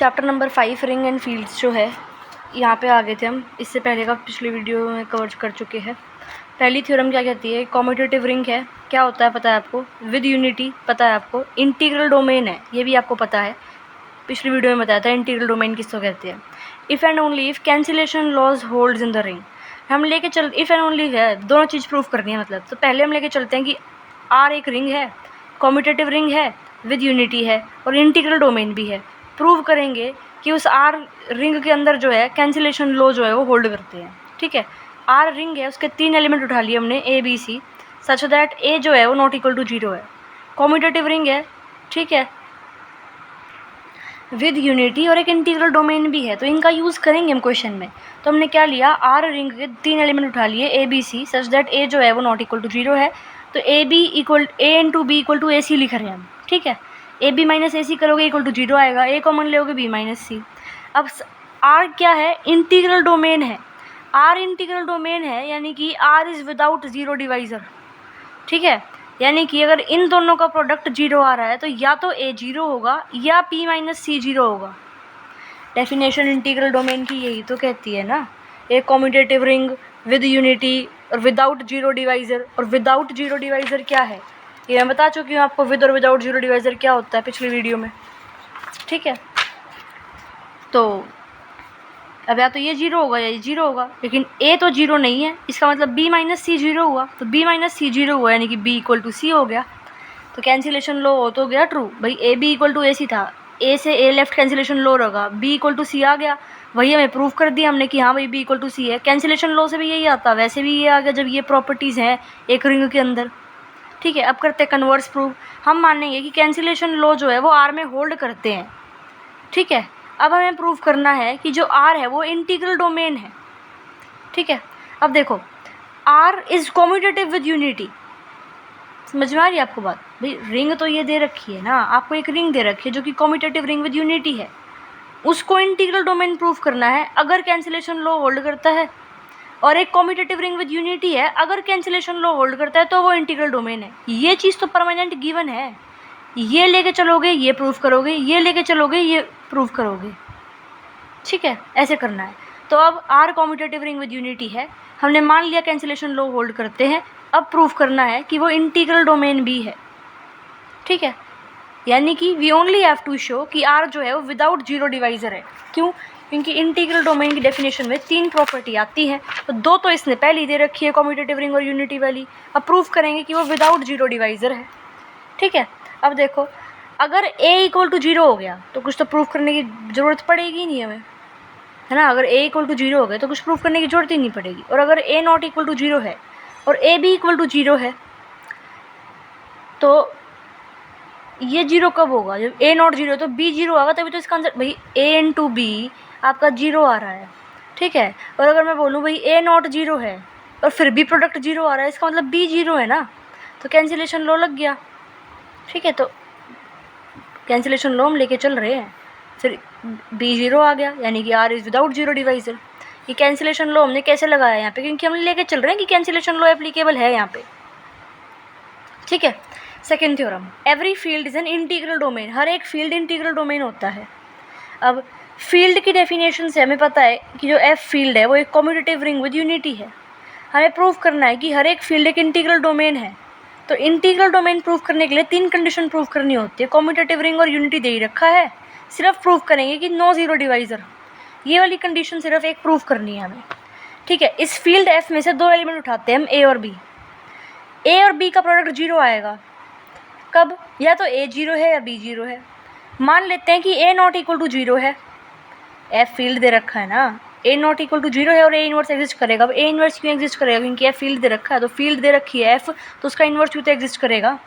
Chapter number 5 ring and fields जो है यहाँ पे आ गए थे हम। इससे पहले का पिछले वीडियो में कवर कर चुके हैं। पहली थ्योरम क्या कहती है, कम्यूटेटिव रिंग है, क्या होता है पता है आपको, विद यूनिटी पता है आपको, इंटीग्रल डोमेन है ये भी आपको पता है, पिछली वीडियो में बताया था इंटीग्रल डोमेन किसको कहते हैं। If and only if cancellation laws holds in the ring, हम लेके चल, इफ़ एंड ओनली है, दोनों चीज़ प्रूफ करनी है मतलब। तो पहले हम लेके चलते हैं कि आर एक रिंग है, कम्यूटेटिव रिंग है, विद यूनिटी है और इंटीग्रल डोमेन भी है। प्रूव करेंगे कि उस आर रिंग के अंदर जो है कैंसिलेशन लॉ जो है वो होल्ड करते हैं। ठीक है, आर रिंग है, उसके 3 एलिमेंट उठा लिए हमने A B C, such that ए जो है वो नॉट इक्वल टू 0 है। कम्यूटेटिव रिंग है, ठीक है, विद यूनिटी और एक इंटीग्रल डोमेन भी है, तो इनका यूज़ करेंगे हम क्वेश्चन में। तो हमने क्या लिया, आर रिंग के 3 एलिमेंट उठा लिए A B C, such that ए जो है वो नॉट इक्वल टू 0 है। तो A B equal A into B equal to A C लिख रहे हैं हम। ठीक है, ए बी माइनस ए सी करोगे इक्वल टू 0 आएगा, ए कॉमन लोगे बी माइनस सी। अब आर क्या है, इंटीग्रल डोमेन है। आर इंटीग्रल डोमेन है यानी कि R is without zero divisor. ठीक है, यानी कि अगर इन दोनों का प्रोडक्ट 0 आ रहा है तो या तो ए 0 होगा या पी माइनस सी 0 होगा। डेफिनेशन इंटीग्रल डोमेन की यही तो कहती है ना, एक कम्यूटेटिव रिंग विद यूनिटी और विदाउट जीरो डिवाइज़र। और विदाउट जीरो डिवाइज़र क्या है ये मैं बता चुकी हूँ आपको, विद और विदाउट जीरो डिवाइज़र क्या होता है पिछली वीडियो में। ठीक है, तो अब या तो ये 0 होगा या ये 0 होगा, लेकिन ए तो 0 नहीं है, इसका मतलब बी माइनस सी 0 हुआ। तो बी माइनस सी 0 हुआ यानी कि बी इक्वल टू सी हो गया। तो कैंसिलेशन लो हो तो गया ट्रू भाई, ए बी इक्वल टू ए सी था, ए से ए लेफ्ट कैंसिलेशन लो रहेगा, बी इक्वल टू सी आ गया। वही हमें प्रूफ कर दिया हमने कि हाँ भाई बी इक्वल टू सी है। कैंसिलेशन लो से भी यही आता, वैसे भी ये आ गया जब ये प्रॉपर्टीज़ हैं एक रिंग के अंदर। ठीक है, अब करते हैं कन्वर्स प्रूफ। हम मानेंगे कि कैंसिलेशन लो जो है वो आर में होल्ड करते हैं। ठीक है, अब हमें प्रूफ करना है कि जो आर है वो इंटीग्रल डोमेन है। ठीक है, अब देखो, R is commutative with unity. समझ में आ रही है आपको बात भाई, रिंग तो ये दे रखी है ना आपको, एक रिंग दे रखी है जो कि कम्यूटेटिव रिंग विद यूनिटी है, उसको इंटीग्रल डोमेन प्रूफ करना है अगर कैंसिलेशन लॉ होल्ड करता है। और एक कम्यूटेटिव रिंग विद यूनिटी है, अगर कैंसिलेशन लॉ होल्ड करता है तो वो इंटीग्रल डोमेन है। ये चीज़ तो परमानेंट गिवन है, ये लेके चलोगे ये प्रूफ करोगे, ये लेके चलोगे ये प्रूफ करोगे। ठीक है, ऐसे करना है। तो अब R commutative ring with unity है, हमने मान लिया कैंसिलेशन लॉ होल्ड करते हैं, अब प्रूफ करना है कि वो इंटीग्रल डोमेन भी है। ठीक है, यानी कि we only have to show कि आर जो है वो विदाउट जीरो डिवाइज़र है। क्यों? क्योंकि इंटीग्रल डोमेन की डेफिनेशन में 3 प्रॉपर्टी आती है, तो 2 तो इसने पहले दे रखी है कम्यूटेटिव रिंग और यूनिटी वाली। अब प्रूफ करेंगे कि वो विदाउट जीरो डिवाइज़र है। ठीक है, अब देखो, अगर a इक्वल टू 0 हो गया तो कुछ तो प्रूफ करने की ज़रूरत पड़ेगी नहीं हमें, है ना। अगर a इक्वल टू 0 हो गया तो कुछ प्रूफ करने की ज़रूरत ही नहीं पड़ेगी। और अगर a नॉट इक्वल टू 0 है और a भी इक्वल टू 0 है, तो ये 0 कब होगा, जब a नॉट 0 तो b 0 आएगा, तभी तो इसका आंसर भाई a इंटू बी आपका 0 आ रहा है। ठीक है, और अगर मैं बोलूँ भाई a नॉट 0 है और फिर भी प्रोडक्ट 0 आ रहा है, इसका मतलब b 0 है ना, तो कैंसिलेशन लॉ लग गया। ठीक है, तो कैंसिलेशन लॉ हम लेके चल रहे हैं, फिर b 0 आ गया यानी कि r is without zero divisor. ये कैंसिलेशन लॉ हमने कैसे लगाया यहाँ पे, क्योंकि हम लेके चल रहे हैं कि कैंसिलेशन लॉ एप्लीकेबल है यहाँ पे। ठीक है, second theorem, every field is an integral domain, हर एक फील्ड इंटीग्रल डोमेन होता है। अब फील्ड की डेफिनेशन से हमें पता है कि जो एफ फील्ड है वो एक कम्यूटेटिव रिंग विद यूनिटी है। हमें प्रूफ करना है कि हर एक फील्ड एक इंटीग्रल डोमेन है। तो इंटीग्रल डोमेन प्रूफ करने के लिए 3 कंडीशन प्रूफ करनी होती है। कम्यूटेटिव रिंग और यूनिटी दे ही रखा है, सिर्फ प्रूफ करेंगे कि नो ज़ीरो डिवाइज़र, ये वाली कंडीशन सिर्फ एक प्रूफ करनी है हमें। ठीक है, इस फील्ड एफ में से 2 एलिमेंट उठाते हैं हम, ए और बी। ए और बी का प्रोडक्ट 0 आएगा कब, या तो a 0 है या b 0 है। मान लेते हैं कि a नॉट इक्वल टू 0 है, f फील्ड दे रखा है ना, a नॉट इक्वल टू 0 है और a इन्वर्स एग्जिस्ट करेगा। अब a इन्वर्स क्यों एग्जिस्ट करेगा, क्योंकि f फील्ड दे रखा है, तो फील्ड दे रखी है f, तो उसका इन्वर्स क्यों तो एग्जिस्ट करेगा।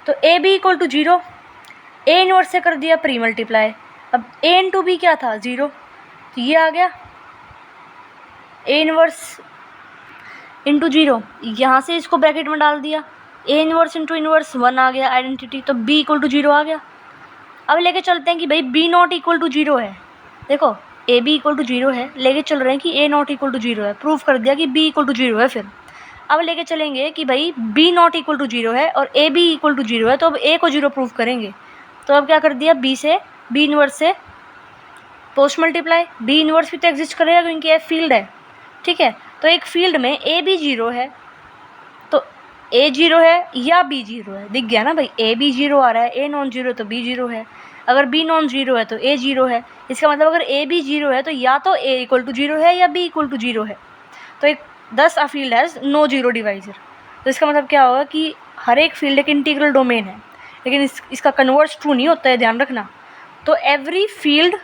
तो a b equal to 0, a inverse से कर दिया प्री मल्टीप्लाई, अब a इंटू बी क्या था 0, तो ये आ गया a इन्वर्स इंटू 0, यहाँ से इसको ब्रैकेट में डाल दिया, ए इन्वर्स इंटू इन्वर्स 1 आ गया आइडेंटिटी, तो b इक्वल टू 0 आ गया। अब लेके चलते हैं कि भाई b नॉट इक्वल टू 0 है, देखो ए बी इक्वल टू 0 है, लेके चल रहे हैं कि a नॉट इक्वल टू 0 है, प्रूफ कर दिया कि b इक्वल टू 0 है। फिर अब लेके चलेंगे कि भाई b नॉट इक्वल टू 0 है और a b इक्वल टू 0 है, तो अब a को 0 प्रूफ करेंगे। तो अब क्या कर दिया, b से b इन्वर्स से पोस्ट मल्टीप्लाई, बी इनवर्स भी तो एग्जिस्ट करेगा क्योंकि एफ फील्ड है, ठीक है। तो एक फील्ड में ए बी जीरो है, तो ए जीरो है या बी जीरो है, दिख गया ना भाई, ए बी जीरो आ रहा है, ए नॉन जीरो तो बी जीरो है, अगर बी नॉन जीरो है तो ए जीरो है। इसका मतलब अगर ए बी जीरो है तो या तो ए इक्वल टू जीरो है या बी इक्वल टू जीरो है। तो एक दस a field has no zero divisor. तो इसका मतलब क्या होगा कि हर एक फील्ड एक इंटीग्रल डोमेन है, लेकिन इसका कन्वर्स ट्रू नहीं होता है, ध्यान रखना। तो every field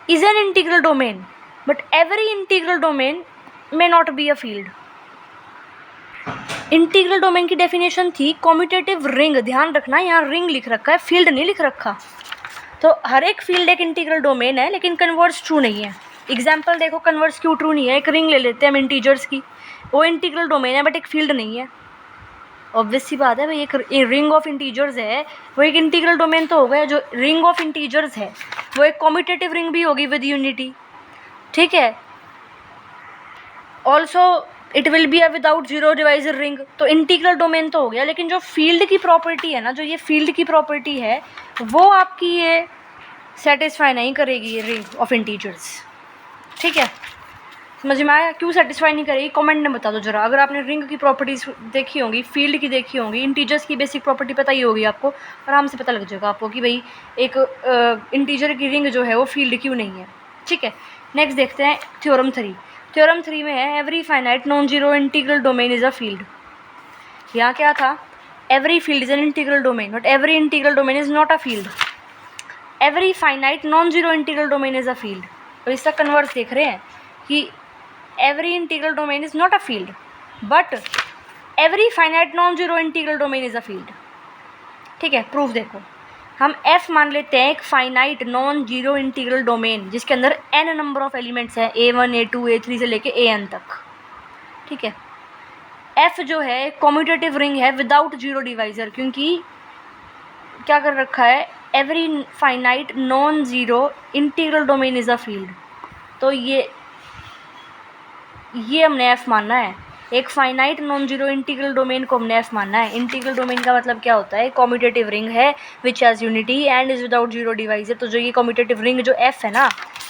is an integral domain, but every integral domain may not be a field. Integral domain की डेफिनेशन थी कॉम्यूटेटिव रिंग, ध्यान रखना यहाँ रिंग लिख रखा है, फील्ड नहीं लिख रखा। तो हर एक फील्ड एक इंटीग्रल डोमेन है, लेकिन कन्वर्स ट्रू नहीं है। एग्जाम्पल देखो कन्वर्स क्यों ट्रू नहीं है। एक रिंग ले लेते हैं हम इंटीजर्स की, वो इंटीग्रल डोमेन है बट एक फील्ड नहीं है। ऑब्वियस सी बात है भाई, एक रिंग ऑफ इंटीजर्स है, वो एक इंटीग्रल डोमेन तो होगा। जो रिंग ऑफ इंटीजर्स है वो एक कॉम्यूटेटिव रिंग भी होगी विद यूनिटी, ठीक है। Also it will be a without zero divisor ring. तो इंटीग्रल डोमेन तो हो गया, लेकिन जो फील्ड की प्रॉपर्टी है ना, जो ये फील्ड की प्रॉपर्टी है, वो आपकी ये सेटिस्फाई नहीं करेगी, ये रिंग ऑफ इंटीजर्स, ठीक है। समझ में आया क्यों सेटिस्फाई नहीं करेगी? कमेंट में बता दो जरा। अगर आपने रिंग की प्रॉपर्टीज़ देखी होंगी, फील्ड की देखी होंगी, इंटीजर्स की बेसिक प्रॉपर्टी पता ही होगी आपको, आराम से पता लग जाएगा आपको कि भाई एक इंटीजर की रिंग जो है वो फील्ड क्यों नहीं है, ठीक है। नेक्स्ट देखते हैं थ्योरम 3। थ्योरम 3 में है every finite non zero integral domain is a field. यहाँ क्या था? Every field is an integral domain, but every integral domain is not a field. Every finite non zero integral domain is a field. तो इसका converse देख रहे हैं कि every integral domain is not a field, but every finite non-zero integral domain is a field, ठीक है। Proof देखो, हम f मान लेते हैं एक finite non zero integral domain जिसके अंदर n नंबर ऑफ एलिमेंट्स हैं, a1 a2 a3 से लेके an तक, ठीक है। f जो है कॉम्यूटेटिव रिंग है विदाउट जीरो डिवाइजर, क्योंकि क्या कर रखा है, every finite non zero integral domain is a field. तो ये हमने f मानना है। एक finite non zero integral domain को हमने f मानना है। इंटीग्रल डोमेन का मतलब क्या होता है? कॉम्यूटेटिव रिंग है which has unity and is without zero divisor. तो जो ये कॉम्यूटेटिव रिंग जो f है ना,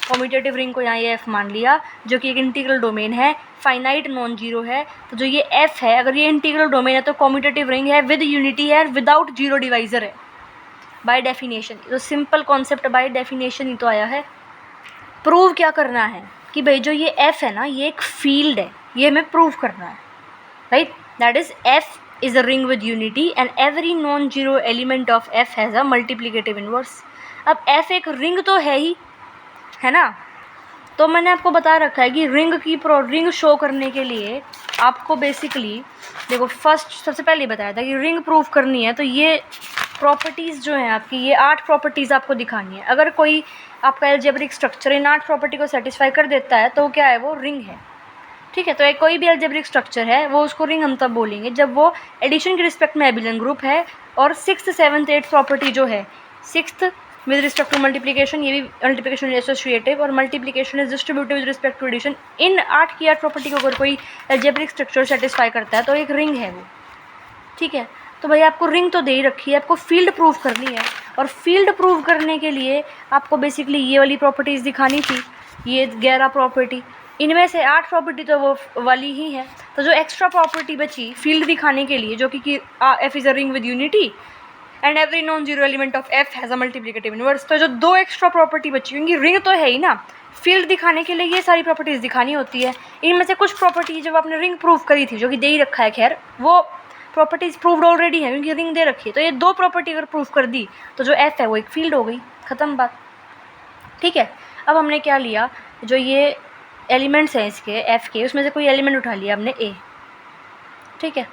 कॉम्यूटेटिव रिंग को यहाँ ये f मान लिया, जो कि एक इंटीग्रल डोमेन है, फाइनाइट नॉन जीरो है। तो जो ये f है, अगर ये इंटीग्रल डोमेन है तो कॉम्यूटेटिव रिंग है विद यूनिटी है, विदाउट जीरो डिवाइजर है बाय डेफिनेशन। तो सिंपल कॉन्सेप्ट बाय डेफिनेशन ही तो आया है। प्रूव क्या करना है कि भाई जो ये f है ना, ये एक फील्ड है, ये हमें प्रूव करना है, right. That is f is a ring with unity and every non zero element of f has a multiplicative inverse. अब f एक रिंग तो है ही, है ना। तो मैंने आपको बता रखा है कि रिंग शो करने के लिए आपको बेसिकली देखो, फर्स्ट सबसे पहले बताया था कि रिंग प्रूव करनी है तो ये प्रॉपर्टीज़ जो हैं आपकी, ये 8 प्रॉपर्टीज़ आपको दिखानी है। अगर कोई आपका अलजेब्रिक स्ट्रक्चर इन 8 प्रॉपर्टी को सेटिस्फाई कर देता है तो क्या है, वो रिंग है, ठीक है। तो एक कोई भी अलजेब्रिक स्ट्रक्चर है वो उसको रिंग हम तब बोलेंगे जब वो एडिशन के रिस्पेक्ट में एबिलियन ग्रुप है, और 6th 7th 8th प्रॉपर्टी जो है, 6th with respect to multiplication, ये भी मल्टीप्लिकेशन एसोसिएटिव, और multiplication is distributive with respect to addition. इन 8 की 8 प्रॉपर्टी को अगर कोई अलजेब्रिक स्ट्रक्चर सेटिस्फाई करता है तो एक रिंग है वो, ठीक है। तो भाई आपको रिंग तो दे ही रखी है, आपको फील्ड प्रूव करनी है, और फील्ड प्रूव करने के लिए आपको बेसिकली ये वाली प्रॉपर्टीज़ दिखानी थी, ये 11 प्रॉपर्टी। इनमें से 8 प्रॉपर्टी तो वो वाली ही है। तो जो एक्स्ट्रा प्रॉपर्टी बची फील्ड दिखाने के लिए, जो कि f is a ring with unity and every non zero element of f has a multiplicative inverse. तो जो 2 एक्स्ट्रा प्रॉपर्टी बची, क्योंकि रिंग तो है ही ना, फील्ड दिखाने के लिए ये सारी प्रॉपर्टीज़ दिखानी होती है। इनमें से कुछ प्रॉपर्टी जब आपने रिंग प्रूव करी थी, जो कि दे ही रखा है, खैर वो प्रॉपर्टीज़ प्रूव्ड ऑलरेडी है क्योंकि रिंग दे रखी है। तो ये 2 प्रॉपर्टी अगर प्रूव कर दी तो जो f है वो एक फील्ड हो गई, ख़त्म बात, ठीक है। अब हमने क्या लिया, जो ये एलिमेंट्स हैं इसके f के, उसमें से कोई एलिमेंट उठा लिया हमने a, ठीक है।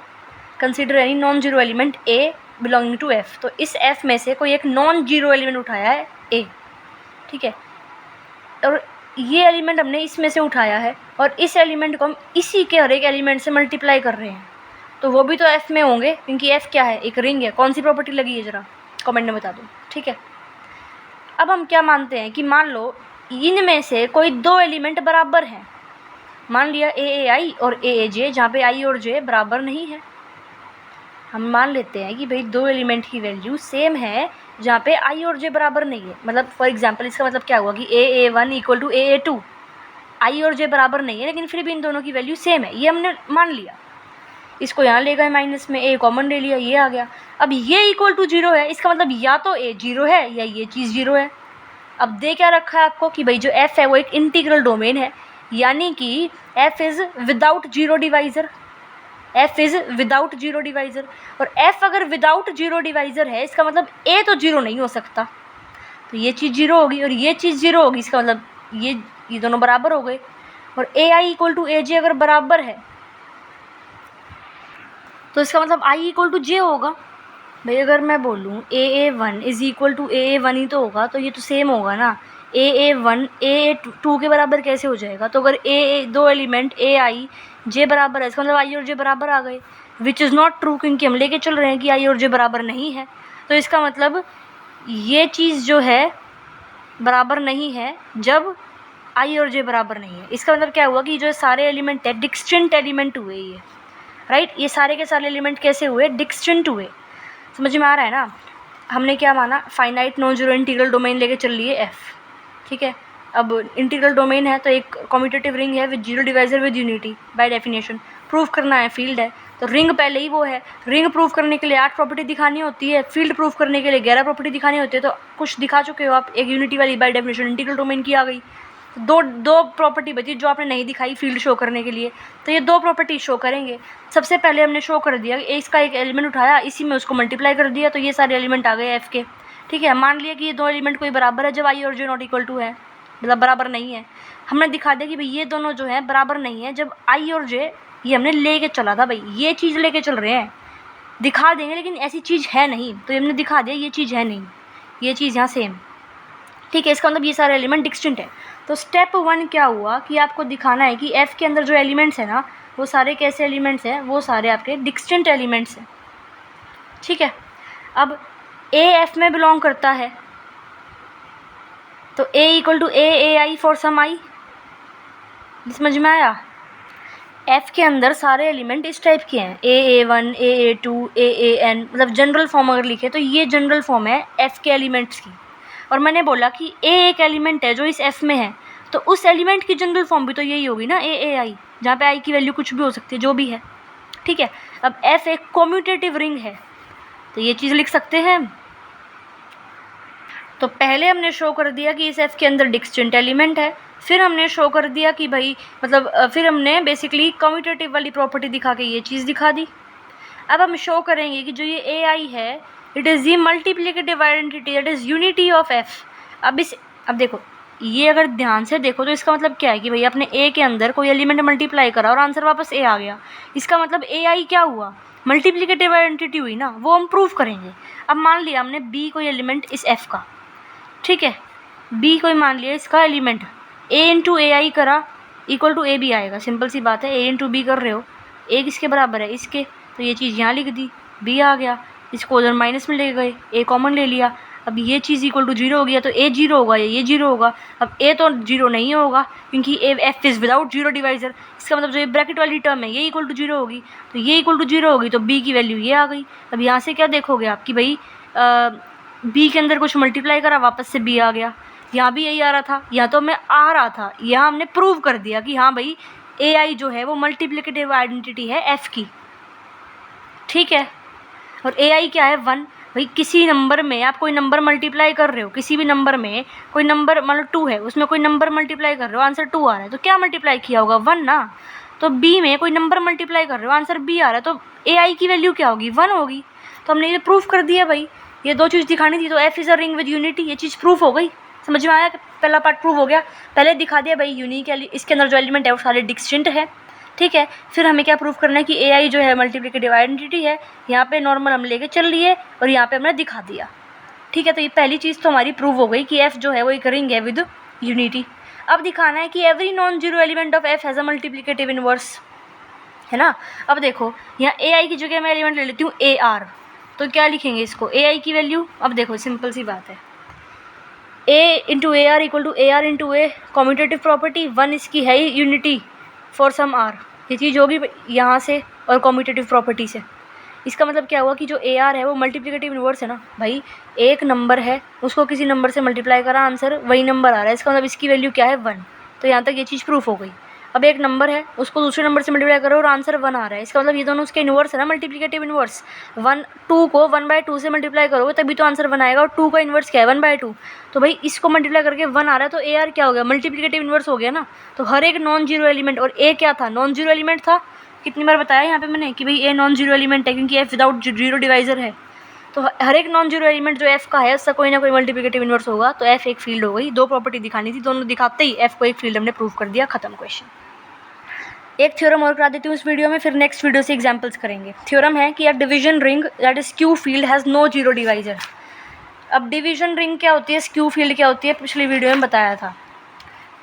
Consider any non zero element a belonging to f। तो इस f में से कोई एक नॉन जीरो एलिमेंट उठाया है a, ठीक है, और ये एलिमेंट हमने इसमें से उठाया है, और इस एलिमेंट को हम इसी के हर एक एलिमेंट से मल्टीप्लाई कर रहे हैं, तो वो भी तो f में होंगे क्योंकि f क्या है, एक रिंग है। कौन सी प्रॉपर्टी लगी है ज़रा कमेंट में बता दो, ठीक है। अब हम क्या मानते हैं कि मान लो इनमें से कोई 2 एलिमेंट बराबर हैं, मान लिया ai और aaj, जहाँ पे i और j बराबर नहीं है। हम मान लेते हैं कि भाई 2 एलिमेंट की वैल्यू सेम है जहाँ पे आई और जे बराबर नहीं है। मतलब फॉर एग्जांपल इसका मतलब क्या हुआ कि AA1 इक्वल टू AA2, आई और जे बराबर नहीं है लेकिन फिर भी इन दोनों की वैल्यू सेम है, ये हमने मान लिया। इसको यहाँ ले गए माइनस में, ए कॉमन ले लिया, ये आ गया। अब ये इक्वल टू 0 है, इसका मतलब या तो ए 0 है या ये चीज़ 0 है। अब दे क्या रखा है आपको कि भाई जो f है वो एक इंटीग्रल डोमेन है, यानी कि f is without zero divisor, f is without zero divisor. और f अगर विदाउट जीरो डिवाइज़र है इसका मतलब a तो 0 नहीं हो सकता, तो ये चीज़ 0 होगी और ये चीज़ 0 होगी, इसका मतलब ये दोनों बराबर हो गए। और ai इक्वल टू aj अगर बराबर है तो इसका मतलब i इक्वल टू जे होगा। भाई अगर मैं बोलूँ AA1 is equal to AA1 ही तो होगा, तो ये तो सेम होगा ना। AA1 AA2 के बराबर कैसे हो जाएगा? तो अगर दो एलिमेंट AI जे बराबर है, इसका मतलब आई और जे बराबर आ गए, विच इज़ नॉट ट्रू, क्योंकि हम लेके चल रहे हैं कि आई और जे बराबर नहीं है। तो इसका मतलब ये चीज़ जो है बराबर नहीं है जब आई और जे बराबर नहीं है। इसका मतलब क्या हुआ कि जो सारे एलिमेंट है डिस्टिंक्ट एलिमेंट हुए ये, राइट। ये सारे के सारे एलिमेंट कैसे हुए? डिस्टिंक्ट हुए। समझ में आ रहा है ना? हमने क्या माना? Finite non zero integral domain लेके चल लिए एफ, ठीक है। अब इंटीग्रल डोमेन है तो एक कम्यूटेटिव रिंग है with zero divisor with unity by definition. Proof करना है फील्ड है तो रिंग पहले ही वो है। रिंग प्रूफ करने के लिए 8 प्रॉपर्टी दिखानी होती है, फील्ड प्रूफ करने के लिए 11 प्रॉपर्टी दिखानी होती है। तो कुछ दिखा चुके हो आप, एक यूनिटी वाली बाय डेफिनेशन इंटीग्रल डोमेन की आ गई। दो प्रॉपर्टी बची जो आपने नहीं दिखाई फील्ड शो करने के लिए, तो ये 2 प्रॉपर्टी शो करेंगे। सबसे पहले हमने शो कर दिया कि इसका एक एलिमेंट उठाया, इसी में उसको मल्टीप्लाई कर दिया, तो ये सारे एलिमेंट आ गए एफ के, ठीक है। मान लिया कि ये 2 एलिमेंट कोई बराबर है जब आई और जे नॉट इक्वल टू है, मतलब बराबर नहीं है। हमने दिखा दिया कि भाई ये दोनों जो है बराबर नहीं है जब आई और जे, ये हमने लेके चला था, भाई ये चीज़ लेके चल रहे हैं, दिखा देंगे लेकिन ऐसी चीज़ है नहीं, तो हमने दिखा दिया ये चीज़ है नहीं, ये चीज़ यहाँ सेम, ठीक है। इसका मतलब ये सारे एलिमेंट डिस्टिंक्ट है। तो स्टेप 1 क्या हुआ कि आपको दिखाना है कि एफ़ के अंदर जो एलिमेंट्स हैं ना वो सारे कैसे एलिमेंट्स हैं? वो सारे आपके डिस्टिंक्ट एलिमेंट्स हैं, ठीक है। अब ए एफ में बिलोंग करता है तो ए equal to A I for some I, समझ में आया? एफ़ के अंदर सारे एलिमेंट इस टाइप के हैं, AA1 AA2 AAN, मतलब जनरल फॉर्म अगर लिखे तो ये जनरल फॉर्म है एफ़ के एलिमेंट्स की। और मैंने बोला कि ए एक एलिमेंट है जो इस एफ़ में है, तो उस एलिमेंट की जनरल फॉर्म भी तो यही होगी ना, AA आई, जहाँ पे आई की वैल्यू कुछ भी हो सकती है, जो भी है, ठीक है। अब एफ़ एक कम्यूटेटिव रिंग है तो ये चीज़ लिख सकते हैं। तो पहले हमने शो कर दिया कि इस एफ़ के अंदर डिस्टिंक्ट एलिमेंट है, फिर हमने शो कर दिया कि भाई मतलब फिर हमने बेसिकली कम्यूटेटिव वाली प्रॉपर्टी दिखा के ये चीज़ दिखा दी। अब हम शो करेंगे कि जो ये ए आई है it is the multiplicative identity that is unity of F. अब देखो ये अगर ध्यान से देखो तो इसका मतलब क्या है कि भाई अपने ए के अंदर कोई एलिमेंट मल्टीप्लाई करा और आंसर वापस ए आ गया, इसका मतलब ए आई क्या हुआ? मल्टीप्लिकेटिव आइडेंटिटी हुई ना, वो हम प्रूफ करेंगे। अब मान लिया हमने बी कोई एलिमेंट इस एफ का, ठीक है, बी कोई मान लिया इसका एलिमेंट, ए इंटू ए आई करा इक्वल टू ए बी आएगा, सिंपल सी बात है। ए इंटू बी कर रहे हो, ए किसके बराबर है? इसके, तो ये चीज़ यहाँ लिख दी, बी आ गया, इसको उधर माइनस में ले गए, ए कॉमन ले लिया। अब ये चीज़ इक्वल टू 0 हो गया तो ए 0 होगा या ये 0 होगा। अब ए तो 0 नहीं होगा क्योंकि A F is without zero divisor, इसका मतलब जो ये ब्रैकेट वाली टर्म है ये इक्वल टू 0 होगी, तो ये इक्वल टू 0 होगी तो बी की वैल्यू ये आ गई। अब यहाँ से क्या देखोगे आप कि भाई बी के अंदर कुछ मल्टीप्लाई करा वापस से बी आ गया, यहाँ भी यही आ रहा था, यहाँ तो मैं आ रहा था, यहाँ हमने प्रूव कर दिया कि हाँ भाई ए आई जो है वो मल्टीप्लिकेटिव आइडेंटिटी है एफ़ की, ठीक है। और ए आई क्या है? 1। भाई किसी नंबर में आप कोई नंबर मल्टीप्लाई कर रहे हो, किसी भी नंबर में कोई नंबर मतलब 2 है, उसमें कोई नंबर मल्टीप्लाई कर रहे हो, आंसर 2 आ रहा है, तो क्या मल्टीप्लाई किया होगा? 1 ना। तो बी में कोई नंबर मल्टीप्लाई कर रहे हो, आंसर बी आ रहा है, तो ए आई की वैल्यू क्या होगी? 1 होगी। तो हमने ये प्रूफ कर दिया भाई, ये 2 चीज़ दिखानी थी, तो F is a ring with unity, ये चीज़ प्रूफ हो गई। समझ में आया? पहला पार्ट प्रूव हो गया, पहले दिखा दिया भाई यूनिक इसके अंदर जो एलिमेंट है वो सारे डिस्टिंक्ट है, ठीक है। फिर हमें क्या प्रूफ करना है कि ए आई जो है मल्टीप्लिकेटिव आइडेंटिटी है, यहाँ पे नॉर्मल हम लेके चल लिए और यहाँ पे हमने दिखा दिया, ठीक है। तो ये पहली चीज़ तो हमारी प्रूव हो गई कि एफ जो है वो एक रिंग है विद यूनिटी। अब दिखाना है कि every non zero element of F has a multiplicative inverse, है ना। अब देखो यहाँ ए आई की जगह मैं एलिमेंट ले लेती हूँ ए आर, तो क्या लिखेंगे इसको? ए आई की वैल्यू, अब देखो सिंपल सी बात है, A into A R equal to A R into A, commutative property 1 इसकी है ही यूनिटी फॉर सम आर, ये चीज़ होगी यहाँ से और कॉम्यूटेटिव प्रॉपर्टी से। इसका मतलब क्या हुआ कि जो ए आर है वो मल्टीप्लिकेटिव इन्वर्स है ना भाई, एक नंबर है उसको किसी नंबर से मल्टीप्लाई करा, आंसर वही नंबर आ रहा है, इसका मतलब इसकी वैल्यू क्या है 1। तो यहाँ तक ये चीज़ प्रूफ हो गई। अब एक नंबर है उसको दूसरे नंबर से मल्टीप्लाई करो और आंसर 1 आ रहा है, इसका मतलब ये दोनों उसके इन्वर्स है ना, मल्टीप्लिकेटिव इन्वर्स। 2 को 1/2 से मल्टीप्लाई करोगे तभी तो आंसर 1 आएगा, और 2 का इन्वर्स क्या है 1/2। तो भाई इसको मल्टीप्लाई करके 1 आ रहा है, तो ए आर क्या हो गया, मल्टीप्लिकेटिव इन्वर्स हो गया ना। तो हर एक नॉन जीरो एलिमेंट, और ए क्या था, नॉन जीरो एलिमेंट था। कितनी बार बताया यहाँ पे मैंने कि भाई ए नॉन जीरो एलिमेंट है, क्योंकि एफ विदाउट जीरो डिवाइजर है। तो हर एक नॉन जीरो एलिमेंट जो एफ का है उसका कोई ना कोई मल्टीप्लिकेटिव इन्वर्स होगा। तो एफ एक फील्ड हो गई, दो प्रॉपर्टी दिखानी थी, दोनों दिखाते ही एफ को एक फील्ड हमने प्रूव कर दिया, खत्म क्वेश्चन। एक थ्योरम और करा देती हूँ इस वीडियो में, फिर नेक्स्ट वीडियो से एग्जांपल्स करेंगे। थ्योरम है कि a division ring that is skew field has no zero divisor. अब डिवीजन रिंग क्या होती है, स्क्यू फील्ड क्या होती है, पिछली वीडियो में बताया था,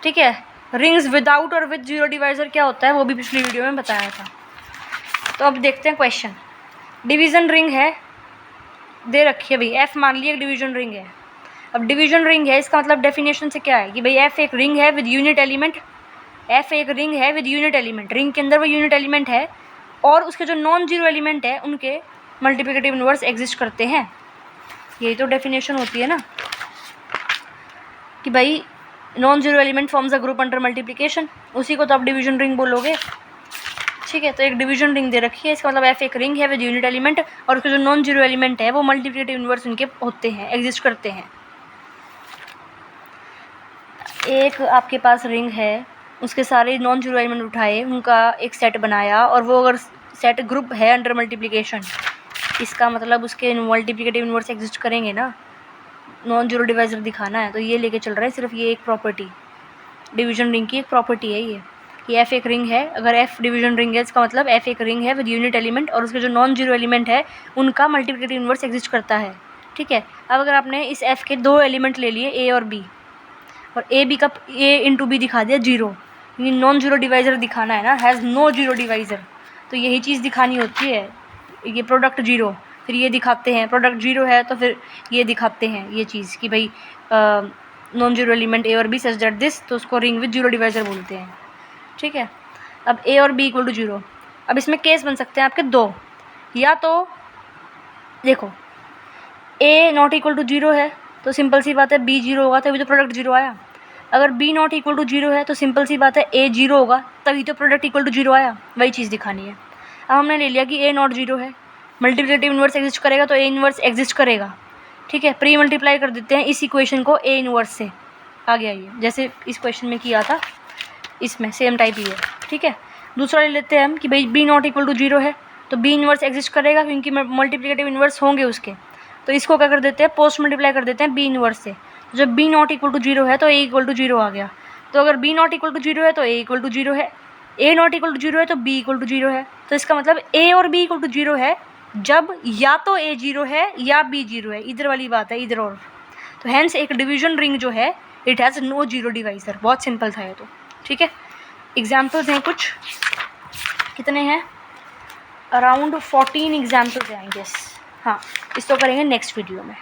ठीक है। रिंग्स विदाउट और विद जीरो डिवाइजर क्या होता है वो भी पिछली वीडियो में बताया था। तो अब देखते हैं क्वेश्चन। डिवीजन रिंग है, दे रखी है भाई, एफ मान लिया एक डिवीजन रिंग है। अब डिवीजन रिंग है, इसका मतलब डेफिनेशन से क्या है कि भाई एफ एक रिंग है विद यूनिट एलिमेंट, एफ एक रिंग है विद यूनिट एलिमेंट, रिंग के अंदर वो यूनिट एलिमेंट है और उसके जो नॉन जीरो एलिमेंट है उनके मल्टीप्लिकेटिव इन्वर्स एग्जिस्ट करते हैं। यही तो डेफिनेशन होती है ना कि भाई non zero element forms a group under multiplication, उसी को तो आप डिवीजन रिंग बोलोगे, ठीक है। तो एक डिवीजन रिंग दे रखी है, इसका मतलब एफ एक रिंग है विद यूनिट एलिमेंट और उसके जो नॉन जीरो एलिमेंट है वो मल्टीप्लिकेटिव इन्वर्स उनके होते हैं, एग्जिस्ट करते हैं। एक आपके पास रिंग है, उसके सारे नॉन जीरो एलिमेंट उठाए, उनका एक सेट बनाया, और वो अगर सेट ग्रुप है अंडर मल्टीप्लिकेशन, इसका मतलब उसके मल्टीप्लिकेटिव इन्वर्स एग्जिस्ट करेंगे ना, नॉन जीरो डिवाइजर दिखाना है। तो ये लेके चल रहा है सिर्फ ये एक प्रॉपर्टी, डिवीजन रिंग की एक प्रॉपर्टी है ये, कि एफ एक रिंग है, अगर एफ डिवीजन रिंग है इसका मतलब एफ एक रिंग है विद यूनिट एलिमेंट और उसके जो नॉन जीरो एलिमेंट है उनका मल्टीप्लिकेटिव इन्वर्स एग्जिस्ट करता है, ठीक है। अब अगर आपने इस एफ के दो एलिमेंट ले लिए ए और बी, और ए बी का ए इंटू बी दिखा दिया जीरो, ये नॉन जीरो डिवाइजर दिखाना है ना, हैज़ नो जीरो डिवाइजर, तो यही चीज़ दिखानी होती है, ये प्रोडक्ट जीरो, फिर ये दिखाते हैं प्रोडक्ट जीरो है, तो फिर ये दिखाते हैं ये चीज़ कि भाई नॉन जीरो एलिमेंट ए और बी सच दैट दिस, तो उसको रिंग विद जीरो डिवाइजर बोलते हैं, ठीक है। अब ए और बी इक्वल टू जीरो, अब इसमें केस बन सकते हैं आपके दो, या तो देखो ए नॉट इक्वल टू जीरो है तो सिंपल सी बात है बी जीरो होगा तभी तो प्रोडक्ट जीरो आया, अगर B not equal to zero है तो सिंपल सी बात है ए जीरो होगा तभी तो प्रोडक्ट इक्वल टू जीरो आया, वही चीज़ दिखानी है। अब हमने ले लिया कि ए नॉट जीरो है, मल्टीप्लिकेटिव इन्वर्स एग्जिस्ट करेगा तो ए इन्वर्स एग्जिस्ट करेगा, ठीक है। प्री मल्टीप्लाई कर देते हैं इस इक्वेशन को ए इन्वर्स से, आ गया ये, जैसे इस क्वेश्चन में किया था इसमें सेम टाइप ही है, ठीक है। दूसरा ले लेते हैं हम कि भाई b not equal to zero है तो बी इन्वर्स एग्जिस्ट करेगा क्योंकि मल्टीप्लिकेटिव इन्वर्स होंगे उसके, तो इसको क्या कर देते हैं पोस्ट मल्टीप्लाई कर देते हैं बी इन्वर्स से। जब b not equal to zero है तो ए इक्वल टू जीरो आ गया, तो अगर B not equal to zero है तो ए इक्वल टू जीरो है, a not equal to zero है तो बी इक्वल टू जीरो है, तो इसका मतलब ए और बी इक्वल टू जीरो है जब या तो ए जीरो है या बी जीरो है, इधर वाली बात है, इधर और। तो हैंस एक डिवीजन रिंग जो है it has no zero divisor, बहुत सिंपल था ये तो, ठीक है। एग्जाम्पल्स हैं कुछ, कितने हैं, अराउंड 14 एग्जाम्पल्स हैं आई गेस, हाँ इसको करेंगे नेक्स्ट वीडियो में।